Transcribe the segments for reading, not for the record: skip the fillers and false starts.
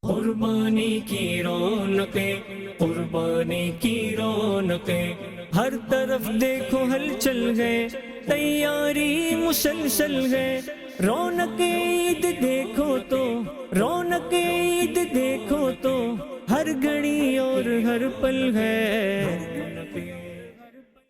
قربانی کی رونقیں، قربانی کی رونقیں، ہر طرف دیکھو ہلچل گئے، تیاری مسلسل ہے، رونق عید دیکھو تو، رونق عید دیکھو تو، ہر گھڑی اور ہر پل ہے۔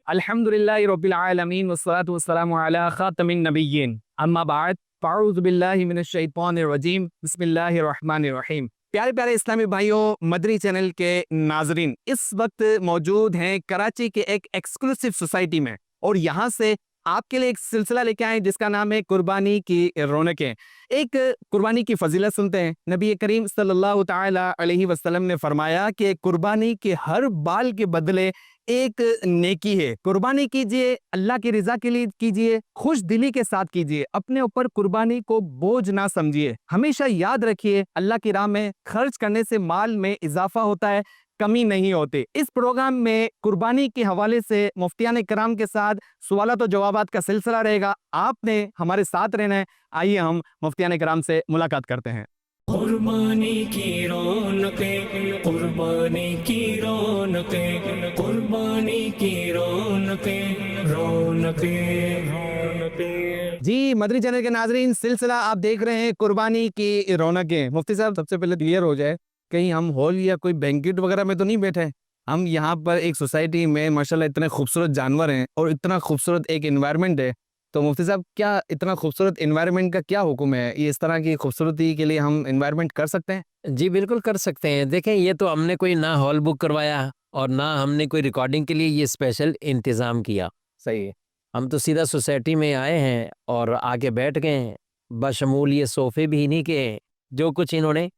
الحمدللہ رب العالمین والصلاة والسلام علی خاتم النبیین، اما بعد فاعوذ باللہ من الشیطان الرجیم، بسم اللہ الرحمن الرحیم۔ پیارے پیارے اسلامی بھائیوں، مدری چینل کے ناظرین، اس وقت موجود ہیں کراچی کے ایک ایکسکلوسیو سوسائٹی میں، اور یہاں سے آپ کے لیے ایک سلسلہ لے کے آئے جس کا نام ہے قربانی کی رونقیں۔ ایک قربانی کی فضیلت سنتے ہیں۔ نبی کریم صلی اللہ تعالی علیہ وسلم نے فرمایا کہ قربانی کے ہر بال کے بدلے ایک نیکی ہے۔ قربانی کیجئے، اللہ کی رضا کے لیے کیجئے، خوش دلی کے ساتھ کیجئے، اپنے اوپر قربانی کو بوجھ نہ سمجھیے۔ ہمیشہ یاد رکھیے، اللہ کی راہ میں خرچ کرنے سے مال میں اضافہ ہوتا ہے، کمی نہیں ہوتی۔ اس پروگرام میں قربانی کے حوالے سے مفتیان کرام کے ساتھ سوالات و جوابات کا سلسلہ رہے گا۔ آپ نے ہمارے ساتھ رہنا ہے۔ آئیے ہم مفتیان کرام سے ملاقات کرتے ہیں۔ قربانی کی رونقیں، قربانی کی رونقیں، قربانی کی رونقیں، رونقیں، رونقیں۔ جی مدری چینل کے ناظرین، سلسلہ آپ دیکھ رہے ہیں قربانی کی رونقیں۔ مفتی صاحب، سب سے پہلے کلیئر ہو جائے، کہیں ہم ہال یا کوئی بینکٹ وغیرہ میں تو نہیں بیٹھے؟ ہم یہاں پر ایک سوسائٹی میں ماشاءاللہ اتنے خوبصورت جانور ہیں اور اتنا خوبصورت ایک انوائرمنٹ ہے، تو مفتی صاحب کیا اتنا خوبصورت انوائرمنٹ کا کیا حکم ہے؟ یہ اس طرح کی خوبصورتی کے لیے ہم انوائرمنٹ کر سکتے ہیں؟ جی بالکل کر سکتے ہیں۔ دیکھیں، یہ تو ہم نے کوئی نہ ہال بک کروایا اور نہ ہم نے کوئی ریکارڈنگ کے لیے یہ اسپیشل انتظام کیا۔ صحیح ہے۔ ہم تو سیدھا سوسائٹی میں آئے ہیں اور آگے بیٹھ گئے ہیں، بشمول یہ صوفے بھی انہیں کے ہیں جو کچھ انہوں نے،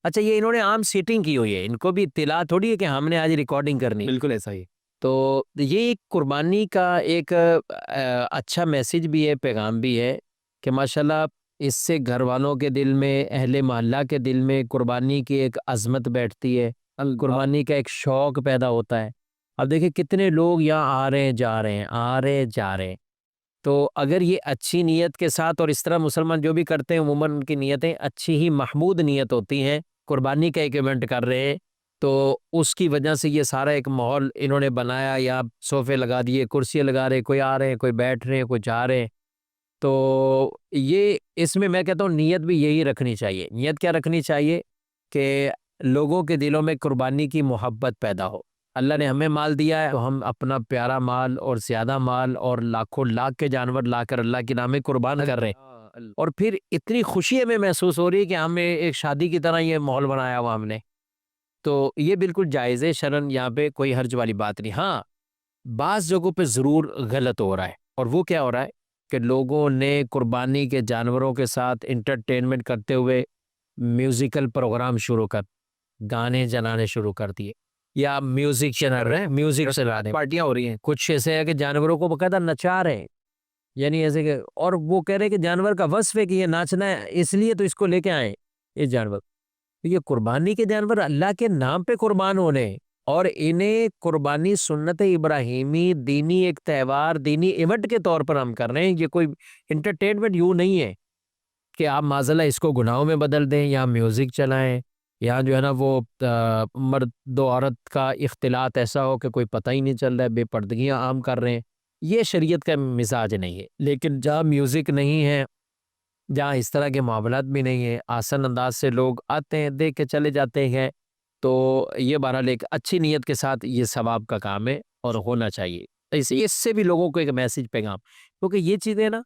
اچھا یہ انہوں نے عام سیٹنگ کی ہوئی ہے، ان کو بھی اطلاع تھوڑی ہے کہ ہم نے آج ریکارڈنگ کرنی۔ بالکل ایسا ہی۔ تو یہ ایک قربانی کا ایک اچھا میسیج بھی ہے، پیغام بھی ہے کہ ماشاءاللہ اس سے گھر والوں کے دل میں، اہل محلہ کے دل میں قربانی کی ایک عظمت بیٹھتی ہے، قربانی کا ایک شوق پیدا ہوتا ہے۔ اب دیکھیں کتنے لوگ یہاں آ رہے ہیں جا رہے ہیں، آ رہے ہیں جا رہے ہیں، تو اگر یہ اچھی نیت کے ساتھ، اور اس طرح مسلمان جو بھی کرتے ہیں عموماً ان کی نیتیں اچھی ہی محمود نیت ہوتی ہیں، قربانی کا ایک ایونٹ کر رہے ہیں، تو اس کی وجہ سے یہ سارا ایک ماحول انہوں نے بنایا، یا صوفے لگا دیے، کرسی لگا رہے، کوئی آ رہے ہیں، کوئی بیٹھ رہے ہیں، کوئی جا رہے ہیں، تو یہ اس میں کہتا ہوں نیت بھی یہی رکھنی چاہیے۔ نیت کیا رکھنی چاہیے؟ کہ لوگوں کے دلوں میں قربانی کی محبت پیدا ہو۔ اللہ نے ہمیں مال دیا ہے تو ہم اپنا پیارا مال اور زیادہ مال اور لاکھوں لاکھ کے جانور لا کر اللہ کے نام میں قربان کر رہے ہیں، اور پھر اتنی خوشی ہمیں محسوس ہو رہی ہے کہ ہمیں ایک شادی کی طرح یہ ماحول بنایا ہوا ہم نے، تو یہ بالکل جائز ہے شرعن، یہاں پہ کوئی حرج والی بات نہیں۔ ہاں بعض جگہوں پہ ضرور غلط ہو رہا ہے، اور وہ کیا ہو رہا ہے کہ لوگوں نے قربانی کے جانوروں کے ساتھ انٹرٹینمنٹ کرتے ہوئے میوزیکل پروگرام شروع کر، گانے چلانے شروع کر دیے، یا میوزک چلا رہے ہیں، میوزک چلا رہے ہیں، پارٹیاں ہو رہی ہیں، کچھ ایسے ہے کہ جانوروں کو باقاعدہ نچا رہے ہیں، یعنی ایسے کہ، اور وہ کہہ رہے ہیں کہ جانور کا وصف ہے کہ یہ ناچنا ہے، اس لیے تو اس کو لے کے آئے یہ جانور۔ یہ قربانی کے جانور اللہ کے نام پہ قربان ہونے، اور انہیں قربانی سنت ابراہیمی دینی ایک تہوار، دینی ایونٹ کے طور پر ہم کر رہے ہیں۔ یہ کوئی انٹرٹینمنٹ یوں نہیں ہے کہ آپ معذاللہ اس کو گناہوں میں بدل دیں، یا میوزک چلائیں، یا جو ہے نا وہ مرد و عورت کا اختلاط ایسا ہو کہ کوئی پتہ ہی نہیں چل رہا ہے، بے پردگیاں عام کر رہے ہیں۔ یہ شریعت کا مزاج نہیں ہے۔ لیکن جہاں میوزک نہیں ہے، جہاں اس طرح کے معاملات بھی نہیں ہیں، آسان انداز سے لوگ آتے ہیں، دیکھ کے چلے جاتے ہیں، تو یہ بہرحال ایک اچھی نیت کے ساتھ یہ ثواب کا کام ہے اور ہونا چاہیے۔ اس سے بھی لوگوں کو ایک میسج، پیغام، کیونکہ یہ چیزیں نا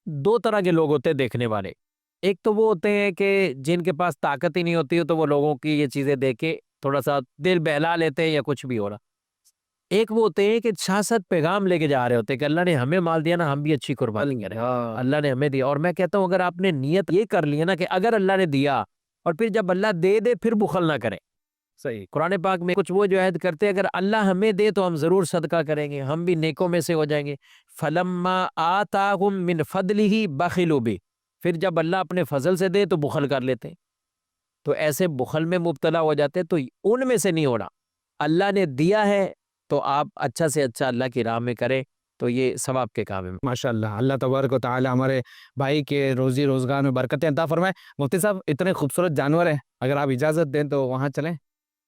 دو طرح کے لوگ ہوتے ہیں دیکھنے والے۔ ایک تو وہ ہوتے ہیں کہ جن کے پاس طاقت ہی نہیں ہوتی ہے، تو وہ لوگوں کی یہ چیزیں دیکھ کے تھوڑا سا دل بہلا لیتے ہیں یا کچھ بھی ہو رہا۔ ایک وہ ہوتے ہیں کہ ساتھ پیغام لے کے جا رہے ہوتے ہیں کہ اللہ نے ہمیں مال دیا نا، ہم بھی اچھی قربانی کریں، اللہ نے ہمیں دیا۔ اور میں کہتا ہوں اگر آپ نے نیت یہ کر لی ہے نا کہ اگر اللہ نے دیا، اور پھر جب اللہ دے دے پھر بخل نہ کریں۔ صحیح۔ قرآن پاک میں کچھ وہ جو عہد کرتے ہیں، اگر اللہ ہمیں دے تو ہم ضرور صدقہ کریں گے، ہم بھی نیکوں میں سے ہو جائیں گے۔ فَلَمَّا آتَاهُم مِّن فَضْلِهِ بَخِلُوا بِهِ، پھر جب اللہ اپنے فضل سے دے تو بخل کر لیتے ہیں، تو ایسے بخل میں مبتلا ہو جاتے ہیں، تو ان میں سے نہیں ہونا۔ اللہ نے دیا ہے تو آپ اچھا سے اچھا اللہ کی راہ میں کریں، تو یہ ثواب کے کام ہے۔ ماشاءاللہ، اللہ تبارک و تعالی ہمارے بھائی کے روزی روزگار میں برکتیں عطا فرمائے۔ مفتی صاحب اتنے خوبصورت جانور ہیں، اگر آپ اجازت دیں تو وہاں چلیں؟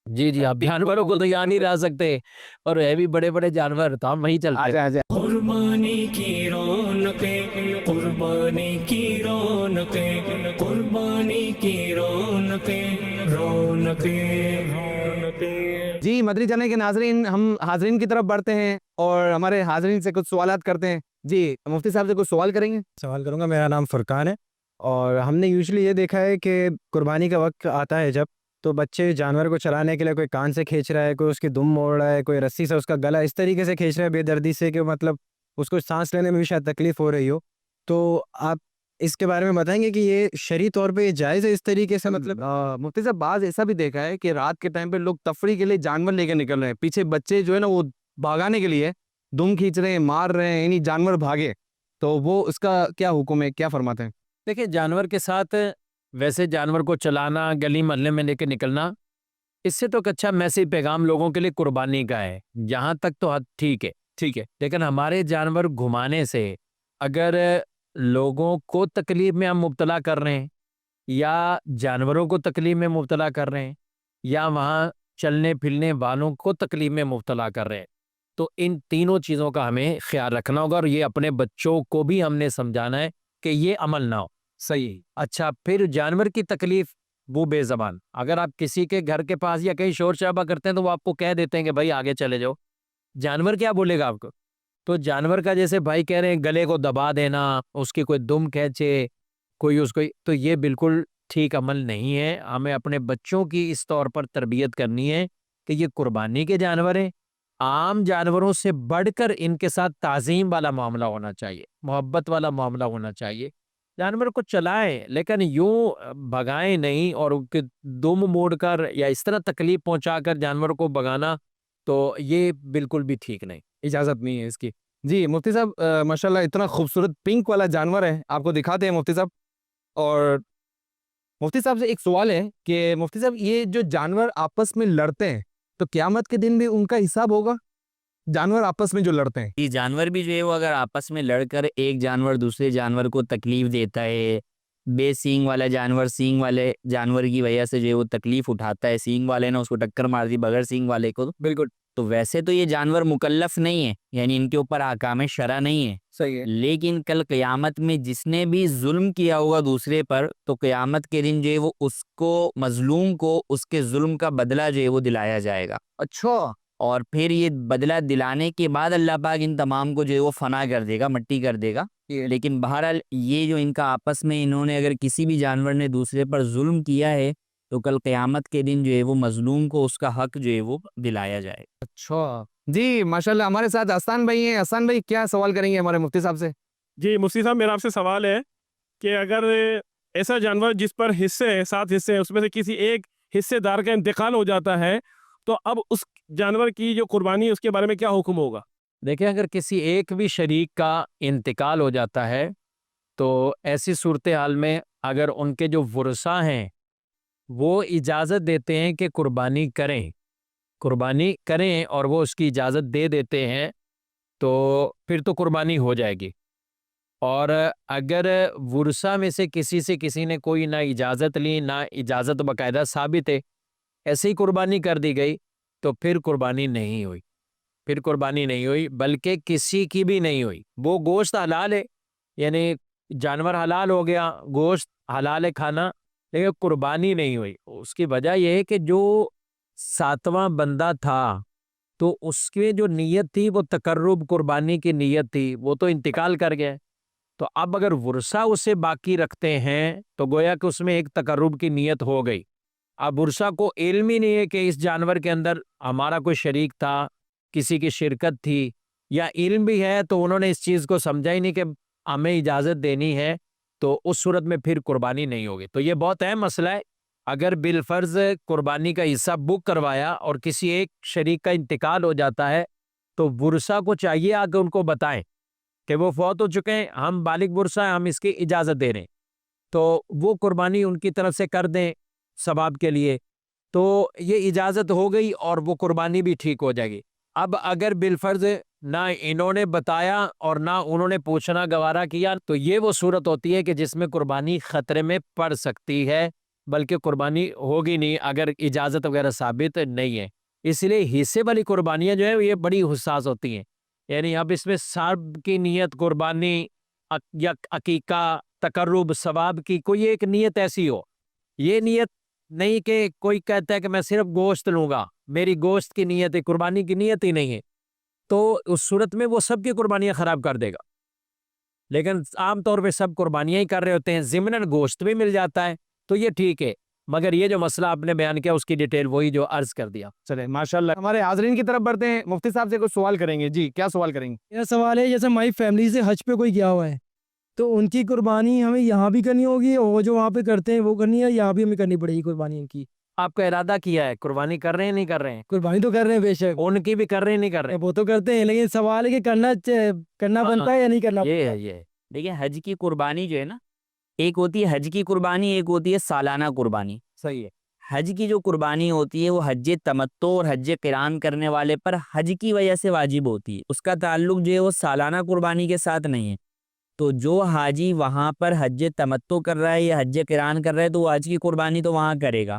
جی جی، آپ جانوروں کو تو یہاں نہیں رہ سکتے، اور ہے بھی بڑے بڑے جانور، تو ہم وہیں چلتے ہیں۔ آجا آجا۔ قربانی کی رونقیں، قربانی کی رونقیں، قربانی کی رونقیں، رونقیں، رونقیں۔ جی مدری چینل کے ناظرین، ہم حاضرین کی طرف بڑھتے ہیں اور ہمارے حاضرین سے کچھ سوالات کرتے ہیں۔ جی مفتی صاحب سے کچھ سوال کریں گے؟ سوال کروں گا۔ میرا نام فرقان ہے، اور ہم نے یوزلی یہ دیکھا ہے کہ قربانی کا وقت آتا ہے جب، تو بچے جانور کو چلانے کے لیے کوئی کان سے کھینچ رہا ہے، کوئی اس کی دم موڑ رہا ہے، کوئی رسی سے اس کا گلا اس طریقے سے کھینچ رہا ہے بے دردی سے کہ مطلب اس کو سانس لینے میں بھی شاید تکلیف ہو رہی ہو۔ تو آپ اس کے بارے میں بتائیں گے کہ یہ شرعی طور پہ یہ جائز ہے اس طریقے سے؟ مطلب مفتی صاحب بعض ایسا بھی دیکھا ہے کہ رات کے ٹائم پہ لوگ تفریح کے لیے جانور لے کے نکل رہے ہیں، پیچھے بچے جو ہے نا وہ بھگانے کے لیے دم کھینچ رہے ہیں، مار رہے ہیں، یعنی جانور بھاگے، تو وہ اس کا کیا حکم ہے، کیا فرماتے ہیں؟ دیکھیں، جانور کے ساتھ ویسے جانور کو چلانا، گلی محلے میں لے کے نکلنا، اس سے تو ایک اچھا میسج پیغام لوگوں کے لیے قربانی کا ہے، جہاں تک تو حد ٹھیک ہے، لیکن ہمارے جانور گھمانے سے اگر لوگوں کو تکلیف میں ہم مبتلا کر رہے ہیں، یا جانوروں کو تکلیف میں مبتلا کر رہے ہیں، یا وہاں چلنے پھرنے والوں کو تکلیف میں مبتلا کر رہے ہیں، تو ان تینوں چیزوں کا ہمیں خیال رکھنا ہوگا، اور یہ اپنے بچوں کو بھی ہم نے سمجھانا ہے کہ یہ عمل نہ ہو۔ صحیح۔ اچھا، پھر جانور کی تکلیف، وہ بے زبان، اگر آپ کسی کے گھر کے پاس یا کہیں شور شرابہ کرتے ہیں تو وہ آپ کو کہہ دیتے ہیں کہ بھائی آگے چلے جاؤ، جانور کیا بولے گا آپ کو؟ تو جانور کا جیسے بھائی کہہ رہے ہیں گلے کو دبا دینا، اس کی کوئی دم کھینچے، کوئی اس کو، تو یہ بالکل ٹھیک عمل نہیں ہے۔ ہمیں اپنے بچوں کی اس طور پر تربیت کرنی ہے کہ یہ قربانی کے جانور ہیں، عام جانوروں سے بڑھ کر ان کے ساتھ تعظیم والا معاملہ ہونا چاہیے، محبت والا معاملہ ہونا چاہیے۔ جانور کو چلائیں لیکن یوں بھگائیں نہیں، اور ان کے دم موڑ کر یا اس طرح تکلیف پہنچا کر جانور کو بھگانا، تو یہ بالکل بھی ٹھیک نہیں، اجازت نہیں ہے اس کی۔ جی مفتی صاحب ماشاءاللہ اتنا خوبصورت پنک والا جانور ہے، آپ کو دکھاتے ہیں مفتی صاحب۔ اور مفتی صاحب سے ایک سوال ہے کہ مفتی صاحب یہ جو جانور آپس میں لڑتے ہیں تو قیامت کے دن بھی ان کا حساب ہوگا؟ جانور آپس میں جو لڑتے ہیں، یہ جانور بھی جو ہے وہ اگر آپس میں لڑ کر ایک جانور دوسرے جانور کو تکلیف دیتا ہے، بے سینگ والا جانور سینگ والے جانور کی وجہ سے جو ہے وہ تکلیف اٹھاتا ہے، سینگ والے نے اس کو ٹکر مار دی بغیر سینگ والے کو، بالکل تو ویسے تو یہ جانور مکلف نہیں ہے، یعنی ان کے اوپر احکام شرع نہیں ہے، صحیح ہے۔ لیکن کل قیامت میں جس نے بھی ظلم کیا ہوگا دوسرے پر، تو قیامت کے دن جو ہے وہ اس کو، مظلوم کو، اس کے ظلم کا بدلہ جو ہے وہ دلایا جائے گا، اچھا، اور پھر یہ بدلہ دلانے کے بعد اللہ پاک ان تمام کو جو ہے وہ فنا کر دے گا، مٹی کر دے گا۔ لیکن بہرحال یہ جو ان کا آپس میں انہوں نے اگر کسی بھی جانور نے دوسرے پر ظلم کیا ہے تو کل قیامت کے دن جو ہے وہ مظلوم کو اس کا حق جو ہے وہ دلایا جائے گا۔ اچھا جی ماشاءاللہ۔ ہمارے ساتھ حسان بھائی ہیں، حسان بھائی کیا سوال کریں گے ہمارے مفتی صاحب سے؟ جی مفتی صاحب، میرا آپ سے سوال ہے کہ اگر ایسا جانور جس پر حصے ہیں، 7 حصے ہیں، اس میں سے کسی ایک حصے دار کا انتقال ہو جاتا ہے، تو اب اس جانور کی جو قربانی ہے اس کے بارے میں کیا حکم ہوگا؟ دیکھیں اگر کسی ایک بھی شریک کا انتقال ہو جاتا ہے تو ایسی صورتحال میں اگر ان کے جو ورثاء ہیں وہ اجازت دیتے ہیں کہ قربانی کریں اور وہ اس کی اجازت دے دیتے ہیں تو پھر تو قربانی ہو جائے گی۔ اور اگر ورثاء میں سے کسی نے کوئی نہ اجازت لی، نہ اجازت باقاعدہ ثابت ہے، ایسے ہی قربانی کر دی گئی، تو پھر قربانی نہیں ہوئی، بلکہ کسی کی بھی نہیں ہوئی۔ وہ گوشت حلال ہے، یعنی جانور حلال ہو گیا، گوشت حلال ہے کھانا، لیکن قربانی نہیں ہوئی۔ اس کی وجہ یہ ہے کہ جو 7واں بندہ تھا تو اس کی جو نیت تھی وہ تقرب قربانی کی نیت تھی، وہ تو انتقال کر گیا، تو اب اگر ورثہ اسے باقی رکھتے ہیں تو گویا کہ اس میں ایک تقرب کی نیت ہو گئی۔ اب ورثہ کو علم ہی نہیں ہے کہ اس جانور کے اندر ہمارا کوئی شریک تھا، کسی کی شرکت تھی، یا علم بھی ہے تو انہوں نے اس چیز کو سمجھا ہی نہیں کہ ہمیں اجازت دینی ہے، تو اس صورت میں پھر قربانی نہیں ہوگی۔ تو یہ بہت اہم مسئلہ ہے، اگر بالفرض قربانی کا حصہ بک کروایا اور کسی ایک شریک کا انتقال ہو جاتا ہے تو ورثہ کو چاہیے آ کے ان کو بتائیں کہ وہ فوت ہو چکے ہیں، ہم بالغ ورثہ ہیں، ہم اس کی اجازت دے رہے ہیں، تو وہ قربانی ان کی طرف سے کر دیں ثواب کے لیے، تو یہ اجازت ہو گئی اور وہ قربانی بھی ٹھیک ہو جائے گی۔ اب اگر بالفرض نہ انہوں نے بتایا اور نہ انہوں نے پوچھنا گوارا کیا، تو یہ وہ صورت ہوتی ہے کہ جس میں قربانی خطرے میں پڑ سکتی ہے، بلکہ قربانی ہوگی نہیں اگر اجازت وغیرہ ثابت نہیں ہے۔ اس لیے حصے والی قربانیاں جو ہے یہ بڑی حساس ہوتی ہیں، یعنی اب اس میں سب کی نیت قربانی یا عقیقہ تقرب ثواب کی کوئی ایک نیت ایسی ہو، یہ نیت نہیں کہ کوئی کہتا ہے کہ میں صرف گوشت لوں گا، میری گوشت کی نیت ہے، قربانی کی نیت ہی نہیں ہے، تو اس صورت میں وہ سب کی قربانیاں خراب کر دے گا۔ لیکن عام طور پہ سب قربانیاں ہی کر رہے ہوتے ہیں، ضمناً گوشت بھی مل جاتا ہے، تو یہ ٹھیک ہے، مگر یہ جو مسئلہ آپ نے بیان کیا اس کی ڈیٹیل وہی جو عرض کر دیا۔ چلے ماشاءاللہ، ہمارے حاضرین کی طرف بڑھتے ہیں، مفتی صاحب سے کوئی سوال کریں گے۔ جی کیا سوال کریں گے؟ میرا سوال ہے جیسے ہماری فیملی سے حج پہ کوئی گیا ہوا ہے تو ان کی قربانی ہمیں یہاں بھی کرنی ہوگی اور جو وہاں پہ کرتے ہیں وہ کرنی ہے، یہاں بھی ہمیں کرنی پڑے گی قربانی ان کی؟ آپ کا ارادہ کیا ہے قربانی کر رہے ہیں نہیں کر رہے ہیں؟ قربانی تو کر رہے ہیں بے شک، ان کی بھی کر رہے ہیں نہیں کر رہے ہیں؟ وہ تو کرتے ہیں، لیکن سوال ہے کہ کرنا بنتا ہے یا نہیں کرنا یہ بنتا؟ ہے، یہ ہے۔ دیکھیں حج کی قربانی جو ہے نا، ایک ہوتی ہے حج کی قربانی، ایک ہوتی ہے سالانہ قربانی۔ صحیح ہے۔ حج کی جو قربانی ہوتی ہے وہ حج تمتع اور حج قران کرنے والے پر حج کی وجہ سے واجب ہوتی ہے، اس کا تعلق جو ہے وہ سالانہ قربانی کے ساتھ نہیں ہے۔ تو جو حاجی وہاں پر حج تمتع کر رہا ہے یا حج قران کر رہا ہے تو وہ حج کی قربانی تو وہاں کرے گا۔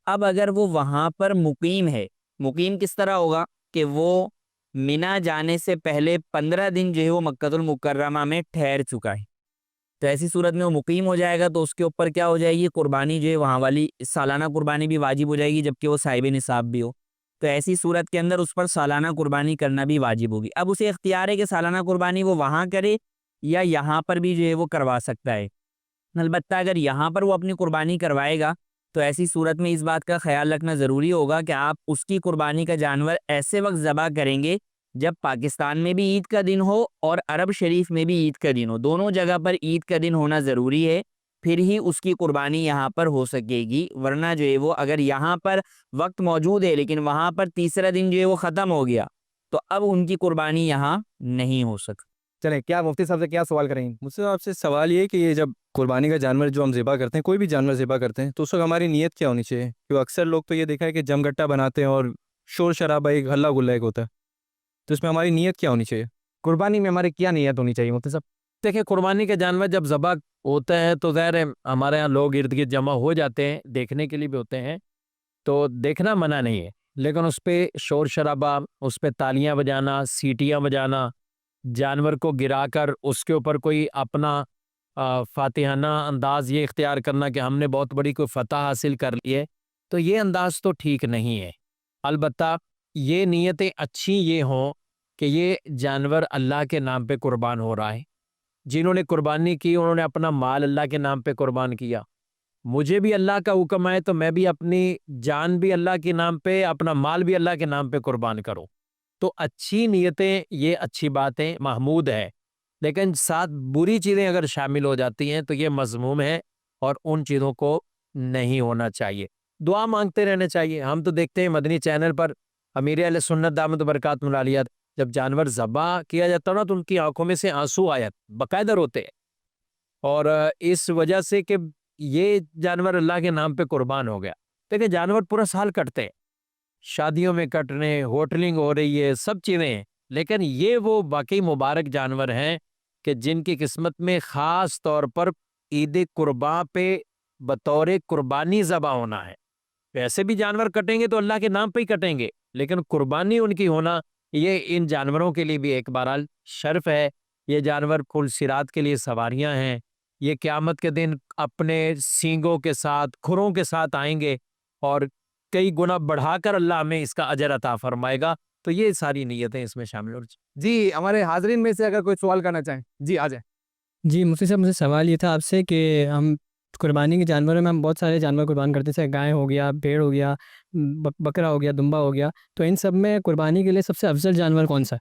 اب اگر وہ وہاں پر مقیم ہے، مقیم کس طرح ہوگا کہ وہ منا جانے سے پہلے 15 دن جو ہے وہ مکۃ المکرمہ میں ٹھہر چکا ہے، تو ایسی صورت میں وہ مقیم ہو جائے گا، تو اس کے اوپر کیا ہو جائے گی، قربانی جو ہے وہاں والی سالانہ قربانی بھی واجب ہو جائے گی، جبکہ وہ صاحب نصاب بھی ہو۔ تو ایسی صورت کے اندر اس پر سالانہ قربانی کرنا بھی واجب ہوگی۔ اب اسے اختیار ہے کہ سالانہ قربانی وہ وہاں کرے یا یہاں پر بھی جو ہے وہ کروا سکتا ہے۔ البتہ اگر یہاں پر وہ اپنی قربانی کروائے گا تو ایسی صورت میں اس بات کا خیال رکھنا ضروری ہوگا کہ آپ اس کی قربانی کا جانور ایسے وقت ذبح کریں گے جب پاکستان میں بھی عید کا دن ہو اور عرب شریف میں بھی عید کا دن ہو، دونوں جگہ پر عید کا دن ہونا ضروری ہے، پھر ہی اس کی قربانی یہاں پر ہو سکے گی۔ ورنہ جو ہے وہ اگر یہاں پر وقت موجود ہے لیکن وہاں پر تیسرا دن جو ہے وہ ختم ہو گیا تو اب ان کی قربانی یہاں نہیں ہو سکتی۔ چلیں، کیا مفتی صاحب سے کیا سوال کریں گے؟ مجھ سے آپ سے سوال یہ ہے کہ یہ جب قربانی کا جانور جو ہم ذبح کرتے ہیں، کوئی بھی جانور ذبح کرتے ہیں، تو اس وقت ہماری نیت کیا ہونی چاہیے؟ کیونکہ اکثر لوگ تو یہ دیکھا ہے کہ جمگٹا بناتے ہیں اور شور شرابہ ایک ہلا گلا ایک ہوتا ہے، تو اس میں ہماری نیت کیا ہونی چاہیے؟ قربانی میں ہماری کیا نیت ہونی چاہیے مفتی صاحب؟ دیکھیں قربانی کا جانور جب ذبح ہوتا ہے تو ظاہر ہے ہمارے ہاں لوگ ارد گرد جمع ہو جاتے ہیں، دیکھنے کے لیے بھی ہوتے ہیں، تو دیکھنا منع نہیں ہے، لیکن اس پہ شور شرابہ، اس پہ تالیاں بجانا، سیٹیاں بجانا، جانور کو گرا کر اس کے اوپر کوئی اپنا فاتحانہ انداز یہ اختیار کرنا کہ ہم نے بہت بڑی کوئی فتح حاصل کر لی ہے، تو یہ انداز تو ٹھیک نہیں ہے۔ البتہ یہ نیتیں اچھی یہ ہوں کہ یہ جانور اللہ کے نام پہ قربان ہو رہا ہے، جنہوں نے قربانی کی انہوں نے اپنا مال اللہ کے نام پہ قربان کیا، مجھے بھی اللہ کا حکم ہے تو میں بھی اپنی جان بھی اللہ کے نام پہ، اپنا مال بھی اللہ کے نام پہ قربان کروں، تو اچھی نیتیں یہ اچھی باتیں محمود ہے، لیکن ساتھ بری چیزیں اگر شامل ہو جاتی ہیں تو یہ مذموم ہے اور ان چیزوں کو نہیں ہونا چاہیے۔ دعا مانگتے رہنا چاہیے۔ ہم تو دیکھتے ہیں مدنی چینل پر امیر اہل سنت دامت برکاتہ العالیہ جب جانور ذبح کیا جاتا نا تو ان کی آنکھوں میں سے آنسو آیا باقاعدہ روتے ہیں، اور اس وجہ سے کہ یہ جانور اللہ کے نام پہ قربان ہو گیا۔ دیکھیں جانور پورا سال کٹتے ہیں، شادیوں میں کٹ رہے ہیں، ہوٹلنگ ہو رہی ہے، سب چیزیں ہیں، لیکن یہ وہ واقعی مبارک جانور ہیں کہ جن کی قسمت میں خاص طور پر عید قرباں پہ بطور قربانی ذبح ہونا ہے۔ ویسے بھی جانور کٹیں گے تو اللہ کے نام پہ ہی کٹیں گے، لیکن قربانی ان کی ہونا یہ ان جانوروں کے لیے بھی ایک بہرحال شرف ہے۔ یہ جانور پل صراط کے لیے سواریاں ہیں، یہ قیامت کے دن اپنے سینگوں کے ساتھ کھروں کے ساتھ آئیں گے اور کئی گنا بڑھا کر اللہ ہمیں اس کا اجر عطا فرمائے گا، تو یہ ساری نیتیں اس میں شامل ہو۔ جی ہمارے حاضرین میں سے اگر کوئی سوال کرنا چاہیں، جی آ جائیں۔ جی مفتی صاحب، مجھے سوال یہ تھا آپ سے کہ ہم قربانی کے جانوروں میں ہم بہت سارے جانور قربان کرتے ہیں، جیسے گائے ہو گیا، بھیڑ ہو گیا، بکرا ہو گیا، دمبا ہو گیا، تو ان سب میں قربانی کے لیے سب سے افضل جانور کون سا ہے؟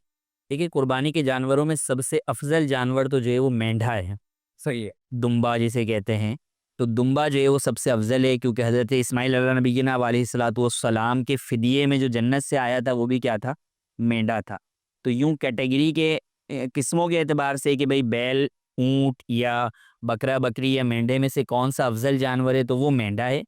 دیکھیے قربانی کے جانوروں میں سب سے افضل جانور تو جو ہے وہ مینڈھا ہے، صحیح ہے۔ دمبا جسے کہتے ہیں، تو دمبا جو ہے وہ سب سے افضل ہے، کیونکہ حضرت اسماعیل علیہ نبینا علیہ الصلوۃ والسلام کے فدیے میں جو جنت سے آیا تھا وہ بھی کیا تھا؟ مینڈھا تھا۔ تو یوں کیٹیگری کے قسموں کے اعتبار سے کہ بھئی بیل، اونٹ یا بکرا بکری یا مینڈھے میں سے کون سا افضل جانور ہے تو وہ مینڈھا ہے۔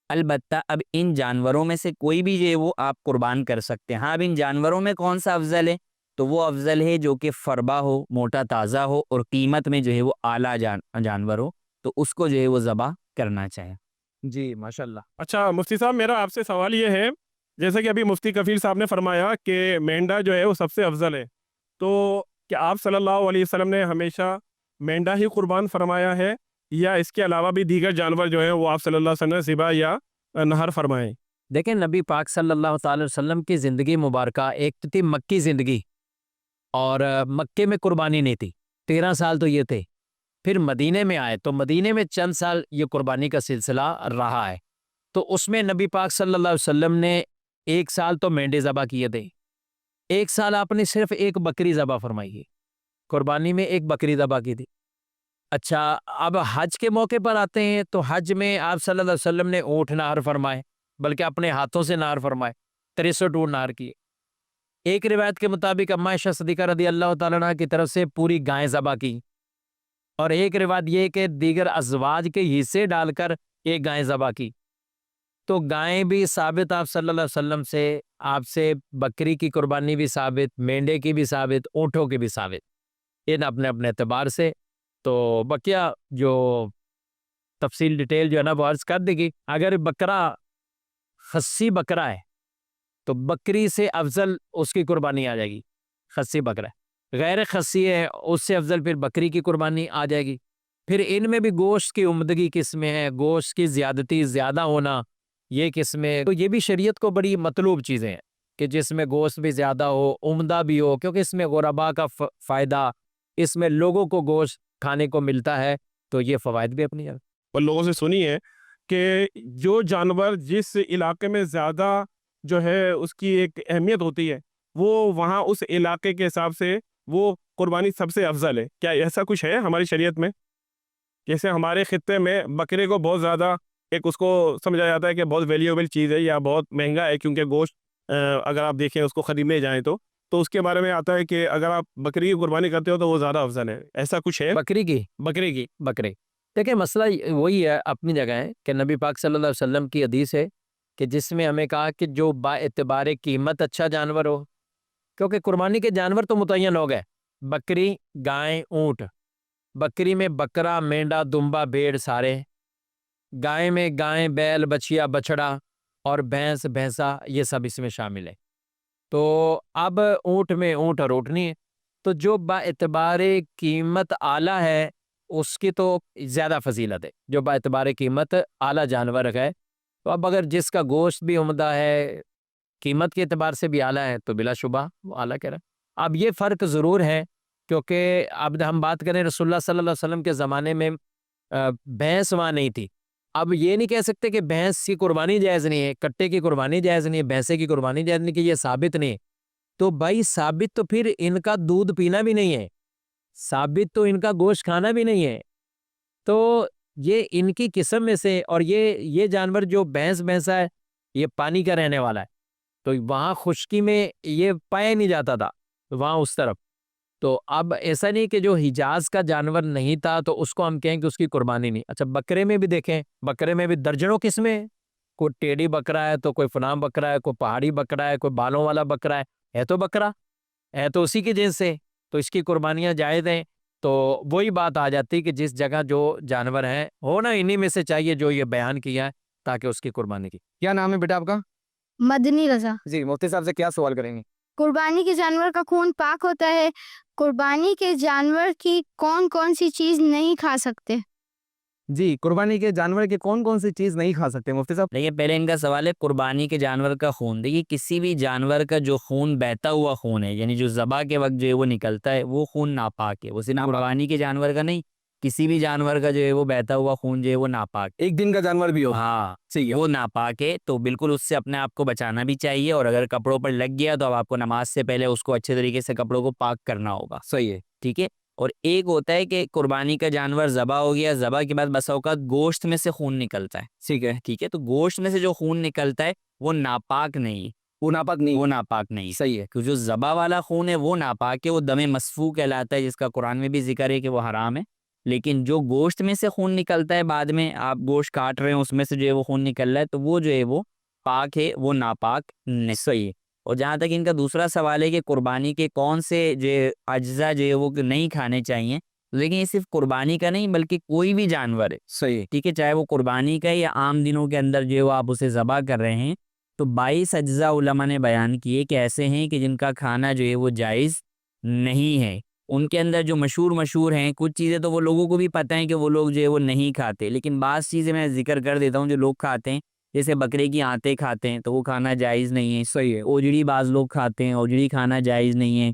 البتہ اب ان جانوروں میں سے کوئی بھی جو ہے وہ آپ قربان کر سکتے ہیں۔ ہاں اب ان جانوروں میں کون سا افضل ہے تو وہ افضل ہے جو کہ فربا ہو، موٹا تازہ ہو اور قیمت میں جو ہے وہ اعلیٰ جانور ہو، تو اس کو جو ہے وہ ذبح کرنا چاہے۔ جی ماشاء اللہ۔ اچھا مفتی صاحب، میرا آپ سے سوال یہ ہے، جیسے کہ ابھی مفتی کفیل صاحب نے فرمایا کہ مینڈا جو ہے وہ سب سے افضل ہے، تو کیا آپ صلی اللہ علیہ وسلم نے ہمیشہ مینڈا ہی قربان فرمایا ہے، یا اس کے علاوہ بھی دیگر جانور جو ہیں وہ آپ صلی اللہ علیہ وسلم نے ذبح یا نہر فرمائے؟ دیکھیں نبی پاک صلی اللہ تعالی وسلم کی زندگی مبارکہ ایک تو تھی مکی زندگی، اور مکے میں قربانی نہیں تھی، 13 سال تو یہ تھے۔ پھر مدینے میں آئے تو مدینے میں چند سال یہ قربانی کا سلسلہ رہا ہے، تو اس میں نبی پاک صلی اللہ علیہ وسلم نے 1 سال تو مینڈے ذبح کیے تھے، 1 سال آپ نے صرف ایک بکری ذبح فرمائی ہے، قربانی میں ایک بکری ذبح کی تھی۔ اچھا اب حج کے موقع پر آتے ہیں تو حج میں آپ صلی اللہ علیہ وسلم نے اونٹ نہر فرمائے، بلکہ اپنے ہاتھوں سے نہر فرمائے، 63 اونٹ نہر کیے۔ ایک روایت کے مطابق اما عائشہ صدیقہ رضی اللہ تعالیٰ عنہ کی طرف سے پوری گائیں ذبح کی، اور ایک روایت یہ کہ دیگر ازواج کے حصے ڈال کر ایک گائیں ذبح کی۔ تو گائیں بھی ثابت آپ صلی اللہ علیہ وسلم سے، آپ سے بکری کی قربانی بھی ثابت، مینڈے کی بھی ثابت، اونٹوں کی بھی ثابت، ان اپنے اپنے اعتبار سے۔ تو بقیہ جو تفصیل ڈیٹیل جو ہے نا وہ عرض کر دے گی۔ اگر بکرا خصی بکرا ہے تو بکری سے افضل اس کی قربانی آ جائے گی، خصی بکرا ہے۔ غیر خصی ہے اس سے افضل پھر بکری کی قربانی آ جائے گی۔ پھر ان میں بھی گوشت کی عمدگی کس میں ہے، گوشت کی زیادتی زیادہ ہونا یہ کس میں، تو یہ بھی شریعت کو بڑی مطلوب چیزیں ہیں کہ جس میں گوشت بھی زیادہ ہو، عمدہ بھی ہو، کیونکہ اس میں غربا کا فائدہ، اس میں لوگوں کو گوشت کھانے کو ملتا ہے، تو یہ فوائد بھی اپنی جگہ۔ اور لوگوں سے سنی ہے کہ جو جانور جس علاقے میں زیادہ جو ہے اس کی ایک اہمیت ہوتی ہے، وہ وہاں اس علاقے کے حساب سے وہ قربانی سب سے افضل ہے۔ کیا ایسا کچھ ہے ہماری شریعت میں؟ جیسے ہمارے خطے میں بکرے کو بہت زیادہ ایک اس کو سمجھا جاتا ہے کہ بہت ویلیوبل چیز ہے یا بہت مہنگا ہے، کیونکہ گوشت اگر آپ دیکھیں اس کو خریدنے جائیں تو اس کے بارے میں آتا ہے کہ اگر آپ بکری کی قربانی کرتے ہو تو وہ زیادہ افضل ہے۔ ایسا کچھ ہے؟ بکری کی بکرے دیکھیں مسئلہ وہی ہے، اپنی جگہ ہے کہ نبی پاک صلی اللہ علیہ وسلم کی حدیث ہے کہ جس میں ہمیں کہا کہ جو با اعتبار قیمت اچھا جانور ہو، کیونکہ قربانی کے جانور تو متعین ہو گئے، بکری، گائے، اونٹ۔ بکری میں بکرا، مینڈا، دمبا، بھیڑ سارے، گائے میں گائے، بیل، بچیا، بچڑا اور بھینس، بھینسا، یہ سب اس میں شامل ہے۔ تو اب اونٹ میں اونٹ اور اونٹنی ہے، تو جو با اعتبار قیمت اعلیٰ ہے اس کی تو زیادہ فضیلت ہے، جو با اعتبار قیمت اعلیٰ جانور ہے۔ تو اب اگر جس کا گوشت بھی عمدہ ہے، قیمت کے اعتبار سے بھی اعلیٰ ہے، تو بلا شبہ وہ اعلیٰ کہہ رہا ہے۔ اب یہ فرق ضرور ہے، کیونکہ اب ہم بات کریں رسول اللہ صلی اللہ علیہ وسلم کے زمانے میں بھینس وہاں نہیں تھی۔ اب یہ نہیں کہہ سکتے کہ بھینس کی قربانی جائز نہیں ہے، کٹے کی قربانی جائز نہیں ہے، بھینسے کی قربانی جائز نہیں، کہ یہ ثابت نہیں ہے۔ تو بھائی ثابت تو پھر ان کا دودھ پینا بھی نہیں ہے، ثابت تو ان کا گوشت کھانا بھی نہیں ہے، تو یہ ان کی قسم میں سے، اور یہ جانور جو بھینسا ہے یہ پانی کا رہنے والا ہے، تو وہاں خشکی میں یہ پایا نہیں جاتا تھا وہاں اس طرف۔ تو اب ایسا نہیں کہ جو حجاز کا جانور نہیں تھا تو اس کو ہم کہیں کہ اس کی قربانی نہیں۔ اچھا بکرے میں بھی دیکھیں، بکرے میں بھی درجنوں قسمیں ہیں، کوئی ٹیڑھی بکرا ہے تو کوئی فلاں بکرا ہے، کوئی پہاڑی بکرا ہے، کوئی بالوں والا بکرا ہے تو بکرا ہے، تو اسی کی جنس سے، تو اس کی قربانیاں جائز ہیں۔ تو وہی بات آ جاتی کہ جس جگہ جو جانور ہیں ہونا انہی میں سے چاہیے جو یہ بیان کیا ہے، تاکہ اس کی قربانی کی۔ کیا نام ہے بیٹا آپ کا؟ مدنی رضا۔ جی مفتی صاحب سے کیا سوال کریں گے؟ قربانی کے جانور کا خون پاک ہوتا ہے، قربانی کے جانور کی کون کون سی چیز نہیں کھا سکتے؟ جی قربانی کے جانور کی کون کون سی چیز نہیں کھا سکتے مفتی صاحب؟ دیکھیے پہلے ان کا سوال ہے قربانی کے جانور کا خون۔ دیکھیے کسی بھی جانور کا جو خون بہتا ہوا خون ہے، یعنی جو ذبح کے وقت جو ہے وہ نکلتا ہے، وہ خون ناپاک ہے۔ وہ صرف قربانی کے جانور کا نہیں، کسی بھی جانور کا جو ہے وہ بہتا ہوا خون جو ہے وہ ناپاک ہے۔ ایک دن کا جانور بھی ہو؟ ہاں صحیح ہے، وہ ناپاک ہے، تو بالکل اس سے اپنے آپ کو بچانا بھی چاہیے، اور اگر کپڑوں پر لگ گیا تو اب آپ کو نماز سے پہلے اس کو اچھے طریقے سے کپڑوں کو پاک کرنا ہوگا۔ صحیح ہے، ٹھیک ہے۔ اور ایک ہوتا ہے کہ قربانی کا جانور ذبح ہو گیا، ذبح کے بعد بس اوقات گوشت میں سے خون نکلتا ہے، ٹھیک ہے، تو گوشت میں سے جو خون نکلتا ہے وہ ناپاک نہیں، وہ ناپاک نہیں، وہ ناپاک نہیں۔ صحیح ہے، کہ جو ذبح والا خون ہے وہ ناپاک ہے، وہ دم مسفوح کہلاتا ہے، جس کا قرآن میں بھی ذکر ہے کہ وہ حرام ہے۔ لیکن جو گوشت میں سے خون نکلتا ہے، بعد میں آپ گوشت کاٹ رہے ہیں اس میں سے جو ہے وہ خون نکل رہا ہے، تو وہ جو ہے وہ پاک ہے، وہ ناپاک نہیں۔ صحیح ہے۔ اور جہاں تک ان کا دوسرا سوال ہے کہ قربانی کے کون سے جو اجزاء جو ہے وہ نہیں کھانے چاہیے، لیکن یہ صرف قربانی کا نہیں بلکہ کوئی بھی جانور ہے، صحیح، ٹھیک ہے، چاہے وہ قربانی کا ہے یا عام دنوں کے اندر جو ہے وہ آپ اسے ذبح کر رہے ہیں، تو 22 اجزاء علماء نے بیان کیے کہ ایسے ہیں کہ جن کا کھانا جو ہے وہ جائز نہیں ہے۔ ان کے اندر جو مشہور ہیں، کچھ چیزیں تو وہ لوگوں کو بھی پتہ ہیں کہ وہ لوگ جو ہے وہ نہیں کھاتے، لیکن بعض چیزیں میں ذکر کر دیتا ہوں جو لوگ کھاتے ہیں، جیسے بکرے کی آنتیں کھاتے ہیں تو وہ کھانا جائز نہیں ہے۔ صحیح ہے، اوجڑی بعض لوگ کھاتے ہیں، اوجڑی کھانا جائز نہیں ہے۔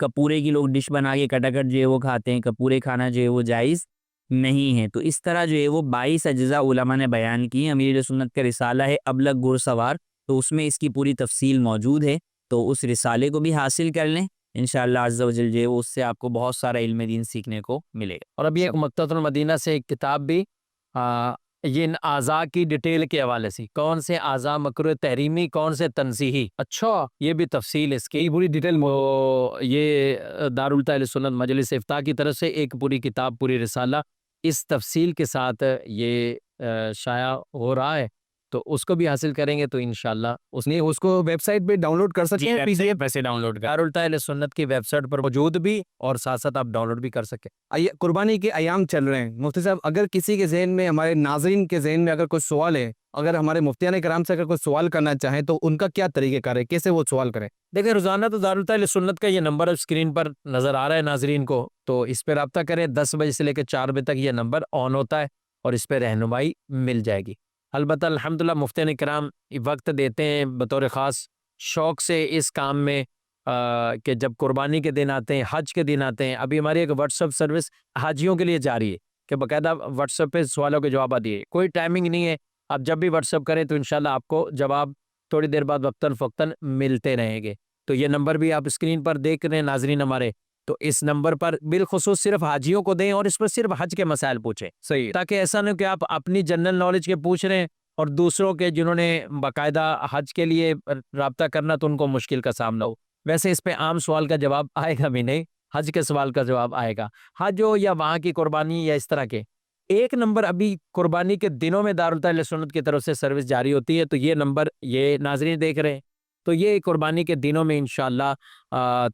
کپورے کی لوگ ڈش بنا کے کٹاکٹ جو ہے وہ کھاتے ہیں، کپورے کھانا جو ہے وہ جائز نہیں ہے۔ تو اس طرح جو ہے وہ 22 اجزاء علماء نے بیان کی۔ امیر سنت کا رسالہ ہے ابلغ گھڑ سوار، تو اس میں اس کی پوری تفصیل موجود ہے، تو اس رسالے کو بھی حاصل کر لیں، انشاءاللہ عز و جل جو ہے وہ اس سے آپ کو بہت سارا علم دین سیکھنے کو ملے گا۔ اور ابھی ایک مکتبۃ المدینہ سے ایک کتاب بھی یہ ان اعضاء کی ڈیٹیل کے حوالے سے، کون سے اعضاء مکروہ تحریمی، کون سے تنزیہی، اچھا، یہ بھی تفصیل اس کی، یہ پوری ڈیٹیل تو یہ دارالفتہ اہل سنت مجلس افتاء کی طرف سے ایک پوری کتاب، پوری رسالہ اس تفصیل کے ساتھ یہ شائع ہو رہا ہے، تو اس کو بھی حاصل کریں گے تو انشاءاللہ اس کو ویب سائٹ پہ ڈاؤن لوڈ کر سکتے ہیں، ویب سائٹ ویسے ڈاؤن لوڈ دارالفتہ اہل سنت کی ویب سائٹ پر موجود بھی، اور ساتھ ساتھ آپ ڈاؤن لوڈ بھی کر سکیں۔ قربانی کے ایام چل رہے ہیں مفتی صاحب، اگر کسی کے ذہن میں، ہمارے ناظرین کے ذہن میں اگر کوئی سوال ہے، اگر ہمارے مفتیان کرام سے اگر کوئی سوال کرنا چاہیں تو ان کا کیا طریقہ کار ہے، کیسے وہ سوال کریں؟ دیکھیں روزانہ تو دارالفتہ اہل سنت کا یہ نمبر اسکرین پر نظر آ رہا ہے ناظرین کو، تو اس پہ رابطہ کریں۔ 10 بجے سے لے کے 4 بجے تک یہ نمبر آن ہوتا ہے اور اس پہ رہنمائی مل جائے گی۔ البتہ الحمدللہ مفتیان کرام وقت دیتے ہیں بطور خاص شوق سے اس کام میں، کہ جب قربانی کے دن آتے ہیں، حج کے دن آتے ہیں، ابھی ہماری ایک واٹس ایپ سروس حاجیوں کے لیے جاری ہے کہ باقاعدہ واٹس ایپ پہ سوالوں کے جواب دیے، کوئی ٹائمنگ نہیں ہے، آپ جب بھی واٹس ایپ کریں تو انشاءاللہ آپ کو جواب تھوڑی دیر بعد وقتاً فوقتاً ملتے رہیں گے۔ تو یہ نمبر بھی آپ اسکرین پر دیکھ رہے ہیں ناظرین ہمارے، تو اس نمبر پر بالخصوص صرف حاجیوں کو دیں اور اس پر صرف حج کے مسائل پوچھیں، صحیح، تاکہ ایسا نہ کہ آپ اپنی جنرل نالج کے پوچھ رہے ہیں اور دوسروں کے جنہوں نے باقاعدہ حج کے لیے رابطہ کرنا تو ان کو مشکل کا سامنا ہو۔ ویسے اس پہ عام سوال کا جواب آئے گا بھی نہیں، حج کے سوال کا جواب آئے گا، حج ہو یا وہاں کی قربانی یا اس طرح کے۔ ایک نمبر ابھی قربانی کے دنوں میں دارالفتہ اہل سنت کی طرف سے سروس جاری ہوتی ہے، تو یہ نمبر یہ ناظرین دیکھ رہے ہیں، تو یہ قربانی کے دنوں میں انشاءاللہ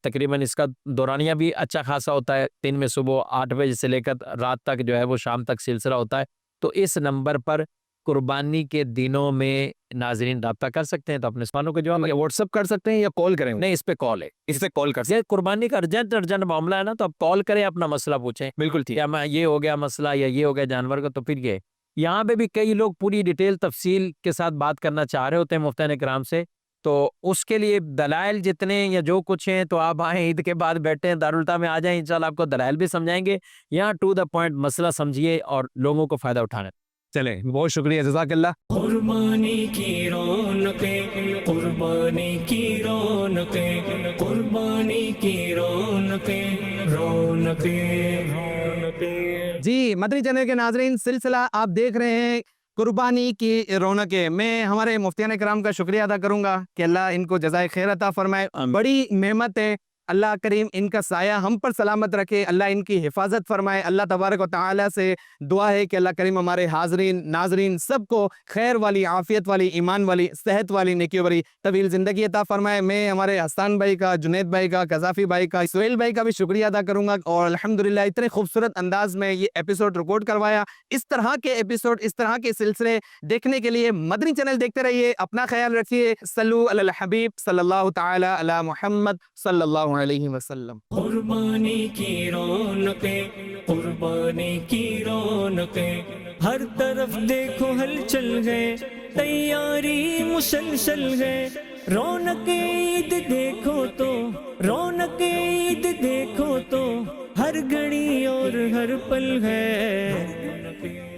تقریباً اس کا دورانیہ بھی اچھا خاصا ہوتا ہے، دن میں صبح 8 بجے سے لے کر رات تک جو ہے وہ شام تک سلسلہ ہوتا ہے، تو اس نمبر پر قربانی کے دنوں میں ناظرین رابطہ کر سکتے ہیں، تو اپنے سوالوں کے جواب واٹس ایپ کر سکتے ہیں یا کال کریں؟ نہیں، اس پہ کال ہے، اس پہ کال کر سکتے یہ قربانی کا ارجنٹ معاملہ ہے نا، تو آپ کال کریں، اپنا مسئلہ پوچھیں، بالکل ٹھیک، یا میں یہ ہو گیا مسئلہ یا یہ ہو گیا جانور کا، تو پھر یہ یہاں پہ بھی کئی لوگ پوری ڈیٹیل تفصیل کے ساتھ بات کرنا چاہ رہے ہوتے ہیں مفتیان کرام سے، تو اس کے لیے دلائل جتنے یا جو کچھ ہیں تو آپ آئیں، عید کے بعد بیٹھے ہیں دارالفتہ میں آ جائیں، انشاءاللہ آپ کو دلائل بھی سمجھائیں گے، یہاں ٹو دا پوائنٹ مسئلہ سمجھیے اور لوگوں کو فائدہ اٹھانے۔ چلیں بہت شکریہ، جزاک اللہ۔ قربانی کی رونقیں، قربانی کی رونقیں، قربانی کی رونقیں، رونقیں، رونقیں۔ جی مدنی چینل کے ناظرین، سلسلہ آپ دیکھ رہے ہیں قربانی کی رونقیں۔ میں ہمارے مفتیان کرام کا شکریہ ادا کروں گا کہ اللہ ان کو جزائے خیر عطا فرمائے، بڑی نعمت ہے، اللہ کریم ان کا سایہ ہم پر سلامت رکھے، اللہ ان کی حفاظت فرمائے۔ اللہ تبارک و تعالیٰ سے دعا ہے کہ اللہ کریم ہمارے حاضرین ناظرین سب کو خیر والی، عافیت والی، ایمان والی، صحت والی، نیکی والی طویل زندگی عطا فرمائے۔ میں ہمارے حسان بھائی کا، جنید بھائی کا، قذافی بھائی کا، سہیل بھائی کا بھی شکریہ ادا کروں گا، اور الحمدللہ اتنے خوبصورت انداز میں یہ ایپیسوڈ ریکارڈ کروایا۔ اس طرح کے ایپیسوڈ، اس طرح کے سلسلے دیکھنے کے لیے مدنی چینل دیکھتے رہیے، اپنا خیال رکھیے۔ صلو علی الحبیب صلی اللہ تعالی علی محمد صلی اللہ علیہ وسلم۔ قربانی کی رونقیں، قربانی کی رونقیں، ہر طرف دیکھو ہلچل گئے، تیاری مسلسل گئے، رونق عید دیکھو تو، رونق عید دیکھو تو، ہر گھڑی اور ہر پل ہے۔